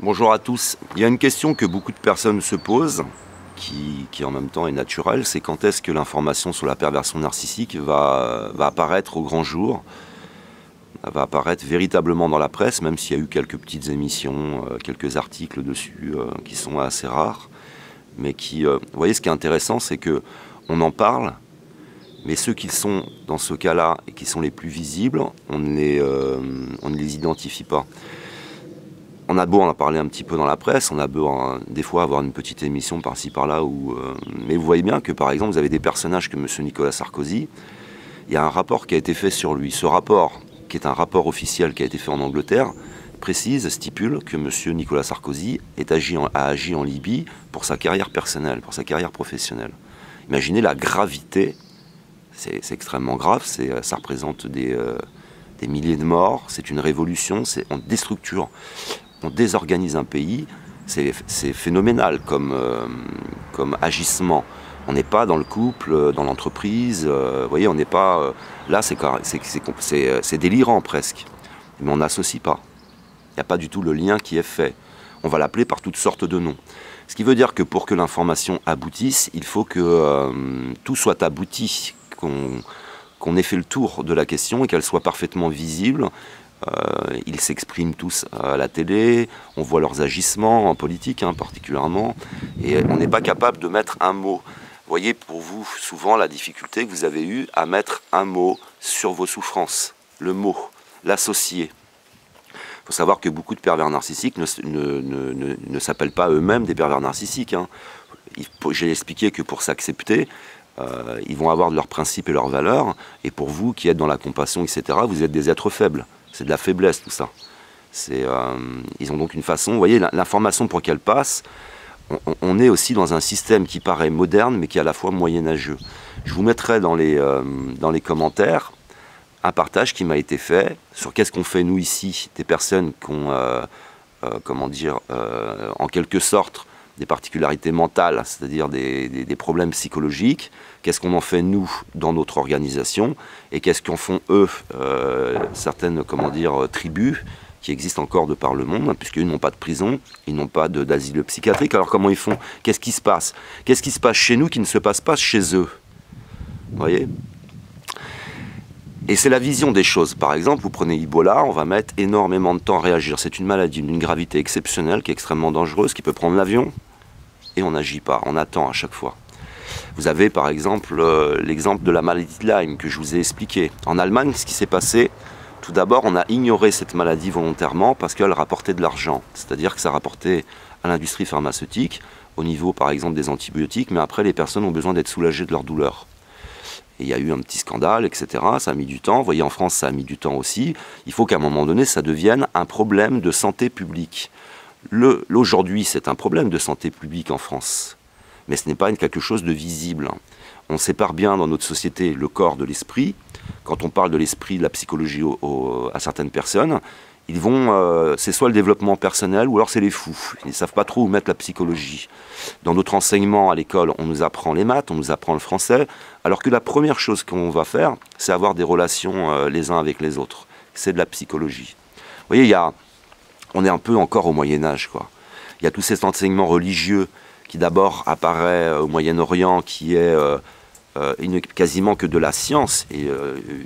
Bonjour à tous. Il y a une question que beaucoup de personnes se posent, qui en même temps est naturelle, c'est quand est-ce que l'information sur la perversion narcissique va apparaître au grand jour, va apparaître véritablement dans la presse, même s'il y a eu quelques petites émissions, quelques articles dessus qui sont assez rares, mais qui, vous voyez, ce qui est intéressant, c'est que on en parle, mais ceux qui sont dans ce cas-là et qui sont les plus visibles, on ne les identifie pas. On a beau en parler un petit peu dans la presse, on a beau des fois avoir une petite émission par-ci par-là, mais vous voyez bien que par exemple vous avez des personnages comme M. Nicolas Sarkozy, il y a un rapport qui a été fait sur lui. Ce rapport, qui est un rapport officiel qui a été fait en Angleterre, stipule que M. Nicolas Sarkozy a agi en Libye pour sa carrière personnelle, pour sa carrière professionnelle. Imaginez la gravité, c'est extrêmement grave, ça représente des milliers de morts, c'est une révolution, on déstructure. On désorganise un pays, c'est phénoménal comme agissement. On n'est pas dans le couple, dans l'entreprise, vous voyez, on n'est pas... là, c'est délirant presque, mais on n'associe pas. Il n'y a pas du tout le lien qui est fait. On va l'appeler par toutes sortes de noms. Ce qui veut dire que pour que l'information aboutisse, il faut que tout soit abouti, qu'on ait fait le tour de la question et qu'elle soit parfaitement visible. Ils s'expriment tous à la télé, on voit leurs agissements en politique particulièrement, et on n'est pas capable de mettre un mot. Vous voyez pour vous souvent la difficulté que vous avez eue à mettre un mot sur vos souffrances, le mot, l'associer. Il faut savoir que beaucoup de pervers narcissiques ne s'appellent pas eux-mêmes des pervers narcissiques. J'ai expliqué que pour s'accepter, ils vont avoir leurs principes et leurs valeurs, et pour vous qui êtes dans la compassion, etc., vous êtes des êtres faibles. C'est de la faiblesse tout ça. Ils ont donc une façon, vous voyez, l'information pour qu'elle passe, on est aussi dans un système qui paraît moderne mais qui est à la fois moyenâgeux. Je vous mettrai dans les commentaires un partage qui m'a été fait sur qu'est-ce qu'on fait nous ici, des personnes qui ont, comment dire, en quelque sorte, des particularités mentales, c'est-à-dire des problèmes psychologiques, qu'est-ce qu'on en fait nous dans notre organisation, et qu'est-ce qu'en font eux, certaines, comment dire, tribus qui existent encore de par le monde, puisqu'ils n'ont pas de prison, ils n'ont pas d'asile psychiatrique. Alors comment ils font? Qu'est-ce qui se passe? Qu'est-ce qui se passe chez nous qui ne se passe pas chez eux? Vous voyez? Et c'est la vision des choses. Par exemple, vous prenez Ebola, on va mettre énormément de temps à réagir. C'est une maladie d'une gravité exceptionnelle, qui est extrêmement dangereuse, qui peut prendre l'avion, et on n'agit pas, on attend à chaque fois. Vous avez par exemple l'exemple de la maladie de Lyme que je vous ai expliqué. En Allemagne, ce qui s'est passé, tout d'abord, on a ignoré cette maladie volontairement parce qu'elle rapportait de l'argent. C'est-à-dire que ça rapportait à l'industrie pharmaceutique, au niveau par exemple des antibiotiques, mais après les personnes ont besoin d'être soulagées de leur douleur. Et il y a eu un petit scandale, etc. Ça a mis du temps. Vous voyez, en France, ça a mis du temps aussi. Il faut qu'à un moment donné, ça devienne un problème de santé publique. Aujourd'hui, c'est un problème de santé publique en France. Mais ce n'est pas quelque chose de visible. On sépare bien dans notre société le corps de l'esprit. Quand on parle de l'esprit, de la psychologie à certaines personnes, c'est soit le développement personnel ou alors c'est les fous. Ils ne savent pas trop où mettre la psychologie. Dans notre enseignement à l'école, on nous apprend les maths, on nous apprend le français, alors que la première chose qu'on va faire, c'est avoir des relations les uns avec les autres. C'est de la psychologie. Vous voyez, on est un peu encore au Moyen-Âge, quoi. Il y a tout cet enseignement religieux qui d'abord apparaît au Moyen-Orient, qui est quasiment que de la science, et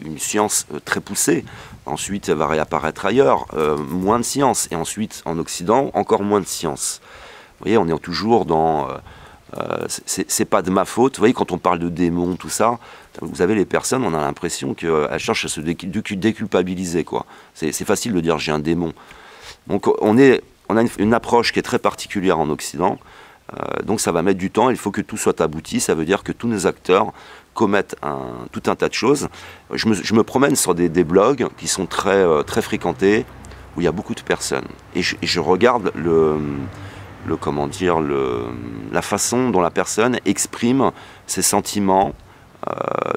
une science très poussée. Ensuite, elle va réapparaître ailleurs, moins de science, et ensuite, en Occident, encore moins de science. Vous voyez, on est toujours dans... c'est pas de ma faute. Vous voyez, quand on parle de démons, tout ça, vous avez les personnes, on a l'impression qu'elles cherchent à se déculpabiliser, quoi. C'est facile de dire « j'ai un démon ». Donc on a une approche qui est très particulière en Occident, donc ça va mettre du temps, il faut que tout soit abouti, ça veut dire que tous nos acteurs commettent tout un tas de choses. Je me promène sur des blogs qui sont très fréquentés, où il y a beaucoup de personnes, et je regarde la façon dont la personne exprime ses sentiments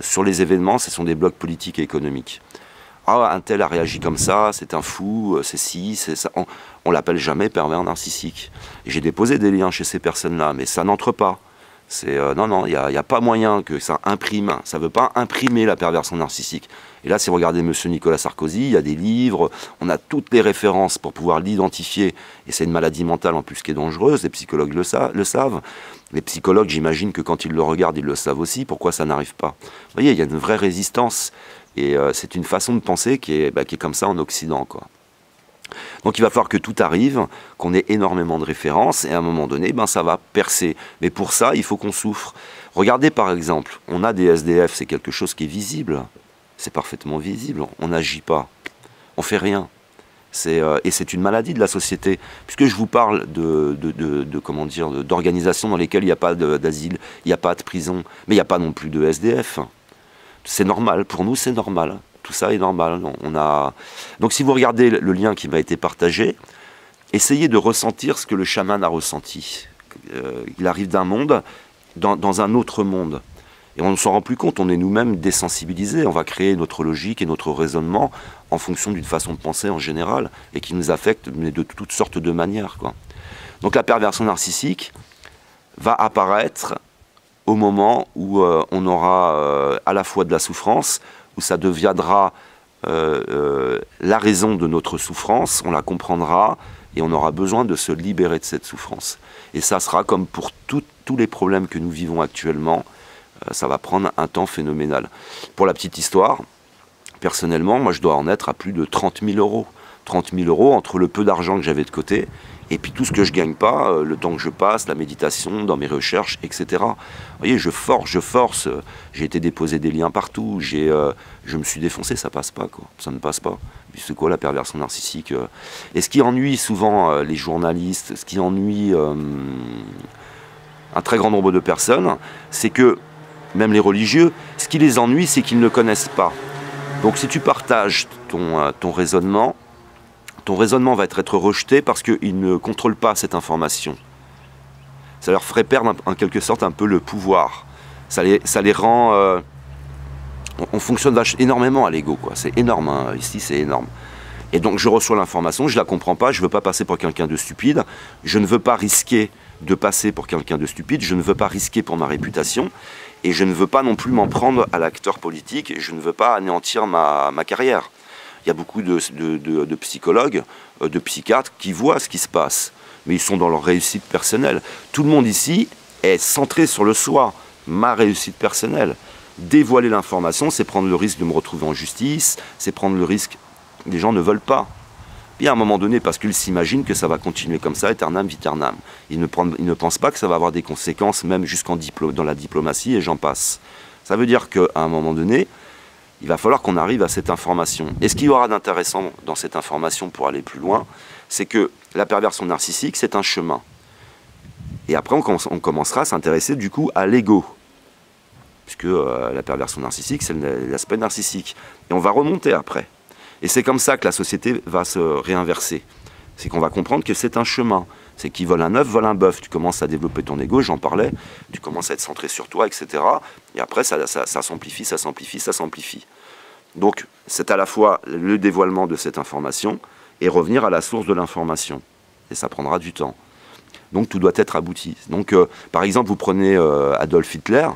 sur les événements. Ce sont des blogs politiques et économiques. Ah, un tel a réagi comme ça, c'est un fou, c'est ci, c'est ça. On l'appelle jamais pervers narcissique. Et j'ai déposé des liens chez ces personnes-là, mais ça n'entre pas. Non, non, il n'y a pas moyen que ça imprime. Ça ne veut pas imprimer la perversion narcissique. Et là, si vous regardez M. Nicolas Sarkozy, il y a des livres, on a toutes les références pour pouvoir l'identifier. Et c'est une maladie mentale en plus qui est dangereuse, les psychologues le savent. Les psychologues, j'imagine que quand ils le regardent, ils le savent aussi. Pourquoi ça n'arrive pas? Vous voyez, il y a une vraie résistance. Et c'est une façon de penser qui est comme ça en Occident, quoi. Donc il va falloir que tout arrive, qu'on ait énormément de références, et à un moment donné, ça va percer. Mais pour ça, il faut qu'on souffre. Regardez par exemple, on a des SDF, c'est quelque chose qui est visible. C'est parfaitement visible. On n'agit pas. On fait rien. Et c'est une maladie de la société. Puisque je vous parle d'organisations dans lesquelles il n'y a pas d'asile, il n'y a pas de prison, mais il n'y a pas non plus de SDF. C'est normal. Pour nous, c'est normal. Tout ça est normal. Donc si vous regardez le lien qui m'a été partagé, essayez de ressentir ce que le chaman a ressenti. Il arrive d'un monde dans un autre monde. Et on ne s'en rend plus compte, on est nous-mêmes désensibilisés. On va créer notre logique et notre raisonnement en fonction d'une façon de penser en général, et qui nous affecte mais de toutes sortes de manières, quoi. Donc la perversion narcissique va apparaître au moment où on aura à la fois de la souffrance, où ça deviendra la raison de notre souffrance, on la comprendra, et on aura besoin de se libérer de cette souffrance. Et ça sera comme pour tous les problèmes que nous vivons actuellement, ça va prendre un temps phénoménal. Pour la petite histoire, personnellement, moi je dois en être à plus de 30 000 euros. 30 000 euros entre le peu d'argent que j'avais de côté et puis tout ce que je ne gagne pas, le temps que je passe, la méditation, dans mes recherches, etc. Vous voyez, je force. J'ai été déposer des liens partout, je me suis défoncé, ça passe pas, quoi. Ça ne passe pas. C'est quoi la perversion narcissique? Et ce qui ennuie souvent les journalistes, ce qui ennuie un très grand nombre de personnes, c'est que, même les religieux, ce qui les ennuie, c'est qu'ils ne connaissent pas. Donc si tu partages ton raisonnement va être rejeté parce qu'ils ne contrôlent pas cette information. Ça leur ferait perdre en quelque sorte un peu le pouvoir. Ça les rend... on fonctionne énormément à l'ego, quoi. C'est énorme, hein. Ici c'est énorme. Et donc je reçois l'information, je ne la comprends pas, je ne veux pas passer pour quelqu'un de stupide, je ne veux pas risquer de passer pour quelqu'un de stupide, je ne veux pas risquer pour ma réputation, et je ne veux pas non plus m'en prendre à l'acteur politique, et je ne veux pas anéantir ma carrière. Il y a beaucoup de psychologues, de psychiatres qui voient ce qui se passe, mais ils sont dans leur réussite personnelle. Tout le monde ici est centré sur le soi, ma réussite personnelle. Dévoiler l'information, c'est prendre le risque de me retrouver en justice, c'est prendre le risque... Les gens ne veulent pas. Puis à un moment donné, parce qu'ils s'imaginent que ça va continuer comme ça, aeternam viternam. Ils ne pensent pas que ça va avoir des conséquences, même dans la diplomatie, et j'en passe. Ça veut dire qu'à un moment donné, il va falloir qu'on arrive à cette information. Et ce qu'il y aura d'intéressant dans cette information pour aller plus loin, c'est que la perversion narcissique, c'est un chemin. Et après, on commencera à s'intéresser du coup à l'ego. Puisque la perversion narcissique, c'est l'aspect narcissique. Et on va remonter après. Et c'est comme ça que la société va se réinverser. C'est qu'on va comprendre que c'est un chemin. C'est qui vole un œuf, vole un bœuf. Tu commences à développer ton ego, j'en parlais. Tu commences à être centré sur toi, etc. Et après, ça s'amplifie, ça s'amplifie, ça s'amplifie. Donc, c'est à la fois le dévoilement de cette information et revenir à la source de l'information. Et ça prendra du temps. Donc, tout doit être abouti. Donc, par exemple, vous prenez Adolf Hitler.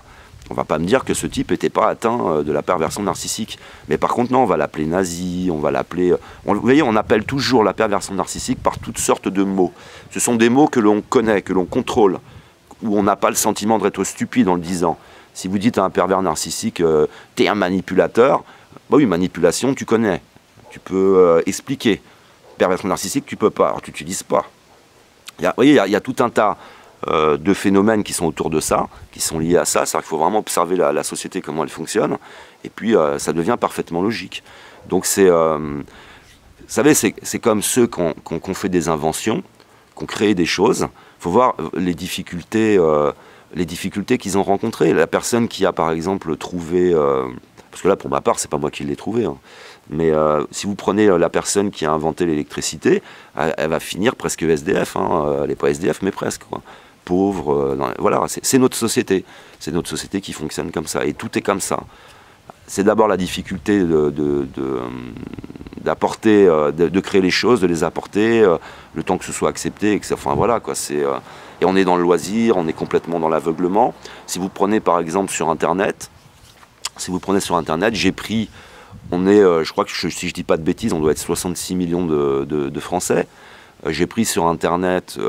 On ne va pas me dire que ce type n'était pas atteint de la perversion narcissique. Mais par contre, non, on va l'appeler nazi, on va l'appeler... Vous voyez, on appelle toujours la perversion narcissique par toutes sortes de mots. Ce sont des mots que l'on connaît, que l'on contrôle, où on n'a pas le sentiment d'être stupide en le disant. Si vous dites à un pervers narcissique, t'es un manipulateur, bah oui, manipulation, tu connais. Tu peux expliquer. Perversion narcissique, tu peux pas, alors tu n'utilises pas. Vous voyez, il y a tout un tas... de phénomènes qui sont autour de ça, qui sont liés à ça. C'est-à-dire qu'il faut vraiment observer la société, comment elle fonctionne, et puis ça devient parfaitement logique. Donc c'est, vous savez, c'est comme ceux qui ont fait des inventions, qui ont créé des choses. Il faut voir les difficultés qu'ils ont rencontrées. La personne qui a par exemple trouvé, parce que là pour ma part c'est pas moi qui l'ai trouvé, hein. Mais si vous prenez la personne qui a inventé l'électricité, elle va finir presque SDF, hein. Elle n'est pas SDF mais presque, quoi. Pauvre, voilà, c'est notre société. C'est notre société qui fonctionne comme ça. Et tout est comme ça. C'est d'abord la difficulté d'apporter, de créer les choses, de les apporter, le temps que ce soit accepté, enfin voilà, quoi. Et on est dans le loisir, on est complètement dans l'aveuglement. Si vous prenez par exemple sur Internet, j'ai pris, je crois que si je dis pas de bêtises, on doit être 66 millions de Français. J'ai pris sur Internet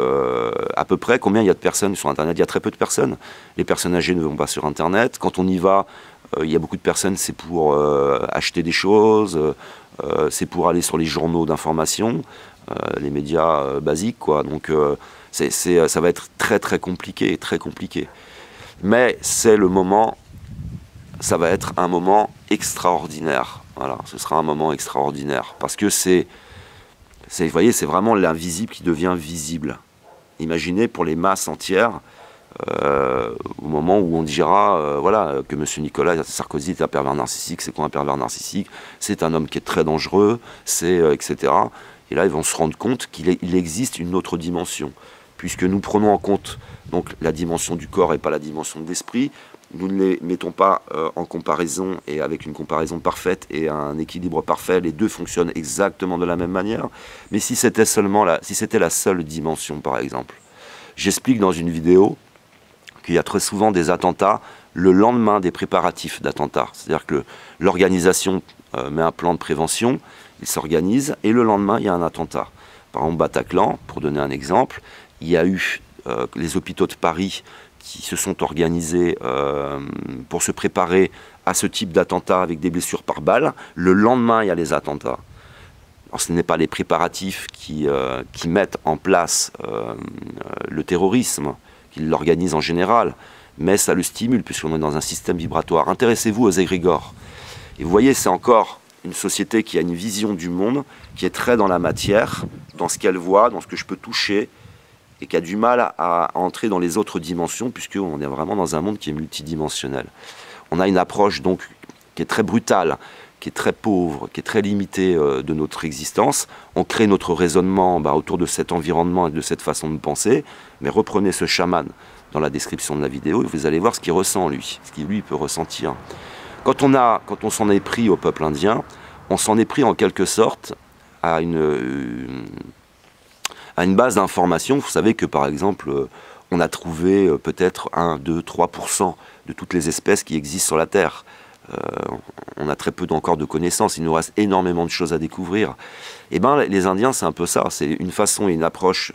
à peu près combien il y a de personnes sur Internet. Il y a très peu de personnes. Les personnes âgées ne vont pas sur Internet. Quand on y va, il y a beaucoup de personnes, c'est pour acheter des choses, c'est pour aller sur les journaux d'information, les médias basiques, quoi. Donc ça va être très très compliqué, très compliqué. Mais c'est le moment, ça va être un moment extraordinaire. Voilà, ce sera un moment extraordinaire parce que vous voyez, c'est vraiment l'invisible qui devient visible. Imaginez pour les masses entières, au moment où on dira voilà, que M. Nicolas Sarkozy est un pervers narcissique. C'est quoi un pervers narcissique? C'est un homme qui est très dangereux, etc. Et là, ils vont se rendre compte qu'il existe une autre dimension. Puisque nous prenons en compte donc, la dimension du corps et pas la dimension de l'esprit, nous ne les mettons pas en comparaison et avec une comparaison parfaite et un équilibre parfait. Les deux fonctionnent exactement de la même manière. Mais si c'était la seule dimension, par exemple, j'explique dans une vidéo qu'il y a très souvent des attentats le lendemain des préparatifs d'attentats. C'est-à-dire que l'organisation met un plan de prévention, il s'organise et le lendemain, il y a un attentat. Par exemple, Bataclan, pour donner un exemple, il y a eu les hôpitaux de Paris qui se sont organisés pour se préparer à ce type d'attentat avec des blessures par balle. Le lendemain, il y a les attentats. Alors, ce n'est pas les préparatifs qui mettent en place le terrorisme, qui l'organisent en général, mais ça le stimule puisqu'on est dans un système vibratoire. Intéressez-vous aux égrégores. Et vous voyez, c'est encore une société qui a une vision du monde, qui est très dans la matière, dans ce qu'elle voit, dans ce que je peux toucher, et qui a du mal à entrer dans les autres dimensions, puisqu'on est vraiment dans un monde qui est multidimensionnel. On a une approche donc qui est très brutale, qui est très pauvre, qui est très limitée de notre existence. On crée notre raisonnement autour de cet environnement et de cette façon de penser, mais reprenez ce chaman dans la description de la vidéo et vous allez voir ce qu'il ressent lui, ce qu'il lui peut ressentir. Quand on s'en est pris au peuple indien, on s'en est pris en quelque sorte à une base d'information. Vous savez que par exemple, on a trouvé peut-être 1, 2, 3% de toutes les espèces qui existent sur la Terre. On a très peu encore de connaissances, il nous reste énormément de choses à découvrir. Et bien les Indiens, c'est un peu ça, c'est une façon et une approche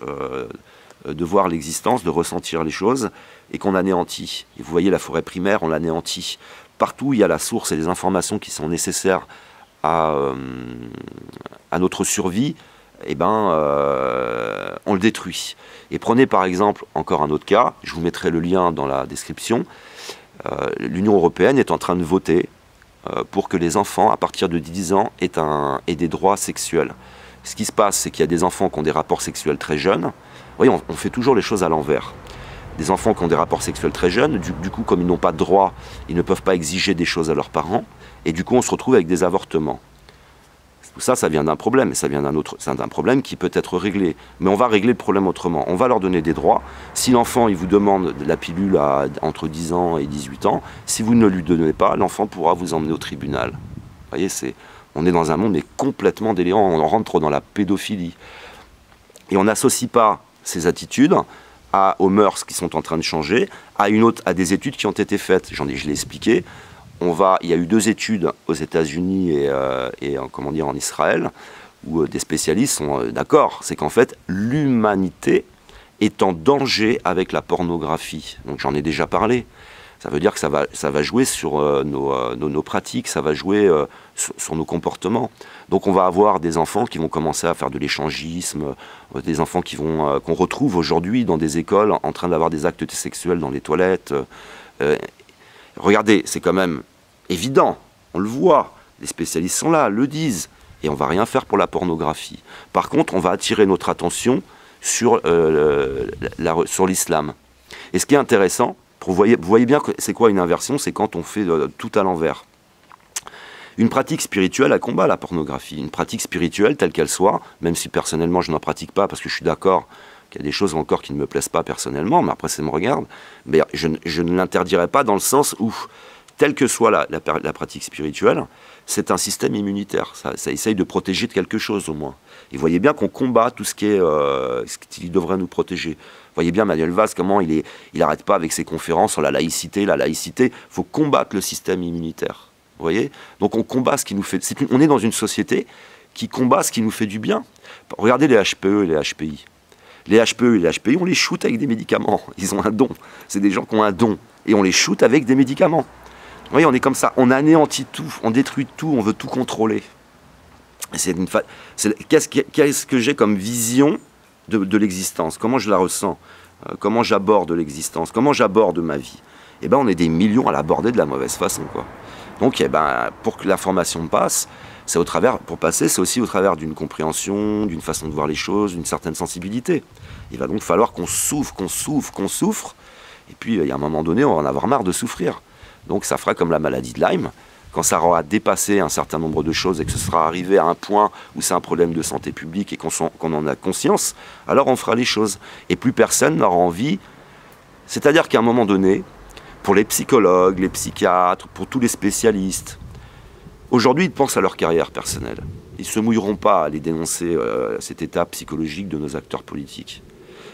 de voir l'existence, de ressentir les choses, et qu'on anéantit. Et vous voyez, la forêt primaire, on l'anéantit. Partout où il y a la source et les informations qui sont nécessaires à notre survie, eh ben, on le détruit. Et prenez par exemple encore un autre cas, je vous mettrai le lien dans la description. L'Union européenne est en train de voter pour que les enfants, à partir de 10 ans, aient des droits sexuels. Ce qui se passe, c'est qu'il y a des enfants qui ont des rapports sexuels très jeunes. Vous voyez, on fait toujours les choses à l'envers. Des enfants qui ont des rapports sexuels très jeunes, du coup, comme ils n'ont pas de droits, ils ne peuvent pas exiger des choses à leurs parents, et du coup, on se retrouve avec des avortements. Tout ça, ça vient d'un problème, et ça vient d'un problème qui peut être réglé. Mais on va régler le problème autrement. On va leur donner des droits. Si l'enfant, il vous demande de la pilule entre 10 ans et 18 ans, si vous ne lui donnez pas, l'enfant pourra vous emmener au tribunal. Vous voyez, on est dans un monde mais complètement délirant. On rentre dans la pédophilie. Et on n'associe pas ces attitudes aux mœurs qui sont en train de changer, à des études qui ont été faites. Je l'ai expliqué. Il y a eu 2 études aux États-Unis et en Israël où des spécialistes sont d'accord. C'est qu'en fait, l'humanité est en danger avec la pornographie. Donc j'en ai déjà parlé. Ça veut dire que ça va jouer sur nos pratiques, ça va jouer sur nos comportements. Donc on va avoir des enfants qui vont commencer à faire de l'échangisme, des enfants qu'on retrouve aujourd'hui dans des écoles en train d'avoir des actes sexuels dans les toilettes. Regardez, c'est quand même évident, on le voit, les spécialistes sont là, le disent, et on ne va rien faire pour la pornographie. Par contre, on va attirer notre attention sur l'islam. Et ce qui est intéressant, vous voyez bien que c'est quoi une inversion, c'est quand on fait tout à l'envers. Une pratique spirituelle, elle combat la pornographie. Une pratique spirituelle, telle qu'elle soit, même si personnellement je n'en pratique pas, parce que je suis d'accord qu'il y a des choses encore qui ne me plaisent pas personnellement, mais après ça me regarde, mais je ne l'interdirai pas dans le sens où, telle que soit la pratique spirituelle, c'est un système immunitaire. Ça essaye de protéger de quelque chose au moins. Et vous voyez bien qu'on combat tout ce qui est, ce qui devrait nous protéger. Vous voyez bien Manuel Valls, comment il n'arrête pas avec ses conférences sur la laïcité. La laïcité, il faut combattre le système immunitaire. Vous voyez? Donc on combat ce qui nous fait... on est dans une société qui combat ce qui nous fait du bien. Regardez les HPE et les HPI. Les HPE et les HPI, on les shoot avec des médicaments. Ils ont un don. C'est des gens qui ont un don. Et on les shoot avec des médicaments. Vous voyez, on est comme ça. On anéantit tout. On détruit tout. On veut tout contrôler. Qu'est-ce que j'ai comme vision de l'existence? Comment je la ressens? Comment j'aborde l'existence? Comment j'aborde ma vie? Eh bien, on est des millions à l'aborder de la mauvaise façon, quoi. Donc, eh ben, pour que l'information passe, c'est aussi au travers d'une compréhension, d'une façon de voir les choses, d'une certaine sensibilité. Il va donc falloir qu'on souffre. Et puis, il y a un moment donné, on va en avoir marre de souffrir. Donc, ça fera comme la maladie de Lyme. Quand ça aura dépassé un certain nombre de choses et que ce sera arrivé à un point où c'est un problème de santé publique et qu'on en a conscience, alors on fera les choses. Et plus personne n'aura envie. C'est-à-dire qu'à un moment donné, pour les psychologues, les psychiatres, pour tous les spécialistes, aujourd'hui, ils pensent à leur carrière personnelle. Ils ne se mouilleront pas à aller dénoncer cet état psychologique de nos acteurs politiques.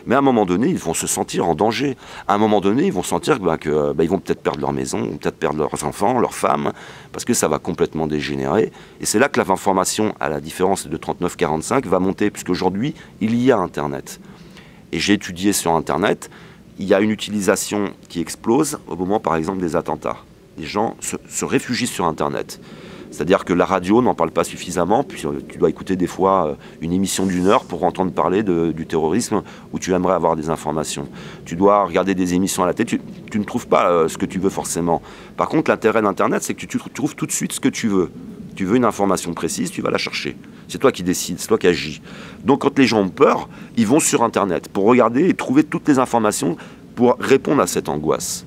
Mais à un moment donné, ils vont se sentir en danger. À un moment donné, ils vont sentir qu'ils vont peut-être perdre leur maison, peut-être perdre leurs enfants, leurs femmes, parce que ça va complètement dégénérer. Et c'est là que l'information, à la différence de 39-45, va monter, puisqu'aujourd'hui, il y a Internet. Et j'ai étudié sur Internet, il y a une utilisation qui explose au moment, par exemple, des attentats. Les gens se réfugient sur Internet. C'est-à-dire que la radio n'en parle pas suffisamment, puis tu dois écouter des fois une émission d'1 heure pour entendre parler du terrorisme où tu aimerais avoir des informations. Tu dois regarder des émissions à la télé, tu ne trouves pas ce que tu veux forcément. Par contre, l'intérêt d'Internet, c'est que tu trouves tout de suite ce que tu veux. Tu veux une information précise, tu vas la chercher. C'est toi qui décides, c'est toi qui agis. Donc quand les gens ont peur, ils vont sur Internet pour regarder et trouver toutes les informations pour répondre à cette angoisse.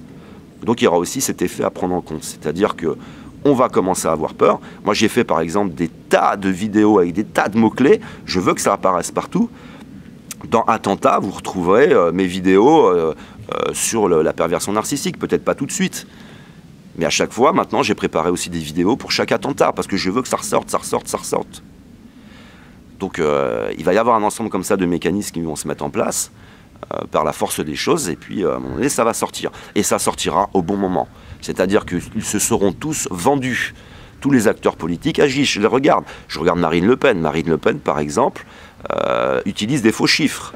Donc il y aura aussi cet effet à prendre en compte, c'est-à-dire que on va commencer à avoir peur. Moi, j'ai fait, par exemple, des tas de vidéos avec des tas de mots-clés. Je veux que ça apparaisse partout. Dans Attentat, vous retrouverez mes vidéos sur la perversion narcissique. Peut-être pas tout de suite. Mais à chaque fois, maintenant, j'ai préparé aussi des vidéos pour chaque attentat. Parce que je veux que ça ressorte. Donc, il va y avoir un ensemble comme ça de mécanismes qui vont se mettre en place par la force des choses. Et puis, à un moment donné, ça va sortir. Et ça sortira au bon moment. C'est-à-dire qu'ils se seront tous vendus. Tous les acteurs politiques agissent. Je les regarde. Je regarde Marine Le Pen. Marine Le Pen, par exemple, utilise des faux chiffres.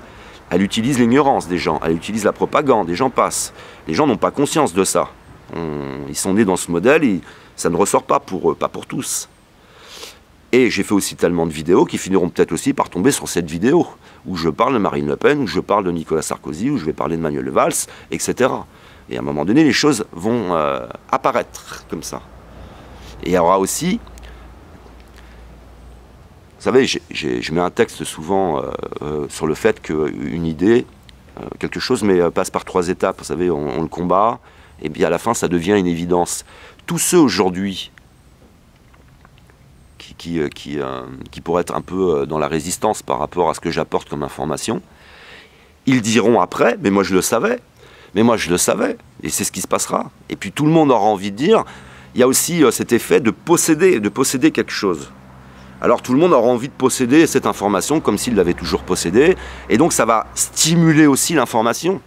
Elle utilise l'ignorance des gens. Elle utilise la propagande. Les gens passent. Les gens n'ont pas conscience de ça. Ils sont nés dans ce modèle et ça ne ressort pas pour eux, pas pour tous. Et j'ai fait aussi tellement de vidéos qui finiront peut-être aussi par tomber sur cette vidéo où je parle de Marine Le Pen, où je parle de Nicolas Sarkozy, où je vais parler de Manuel Valls, etc. Et à un moment donné, les choses vont apparaître comme ça. Et il y aura aussi... Vous savez, je mets un texte souvent sur le fait qu'une idée, quelque chose, passe par 3 étapes. Vous savez, on le combat, et puis à la fin, ça devient une évidence. Tous ceux aujourd'hui qui pourraient être un peu dans la résistance par rapport à ce que j'apporte comme information, ils diront après, mais moi je le savais. Mais moi, je le savais, et c'est ce qui se passera. Et puis tout le monde aura envie de dire, il y a aussi cet effet de posséder quelque chose. Alors tout le monde aura envie de posséder cette information comme s'il l'avait toujours possédée, et donc ça va stimuler aussi l'information.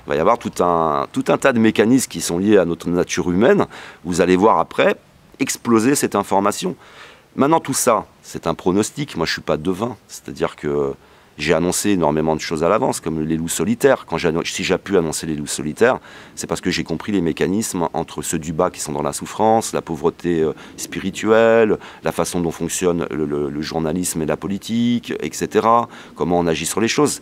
Il va y avoir tout un tas de mécanismes qui sont liés à notre nature humaine. Vous allez voir après exploser cette information. Maintenant, tout ça, c'est un pronostic. Moi, je ne suis pas devin, c'est-à-dire que j'ai annoncé énormément de choses à l'avance, comme les loups solitaires. Si j'ai pu annoncer les loups solitaires, c'est parce que j'ai compris les mécanismes entre ceux du bas qui sont dans la souffrance, la pauvreté spirituelle, la façon dont fonctionne le journalisme et la politique, etc. Comment on agit sur les choses.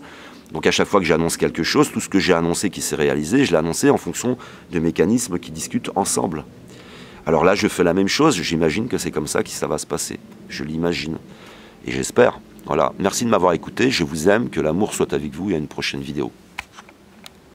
Donc à chaque fois que j'annonce quelque chose, tout ce que j'ai annoncé qui s'est réalisé, je l'ai annoncé en fonction de mécanismes qui discutent ensemble. Alors là, je fais la même chose, j'imagine que c'est comme ça que ça va se passer. Je l'imagine. Et j'espère. Voilà, merci de m'avoir écouté, je vous aime, que l'amour soit avec vous et à une prochaine vidéo.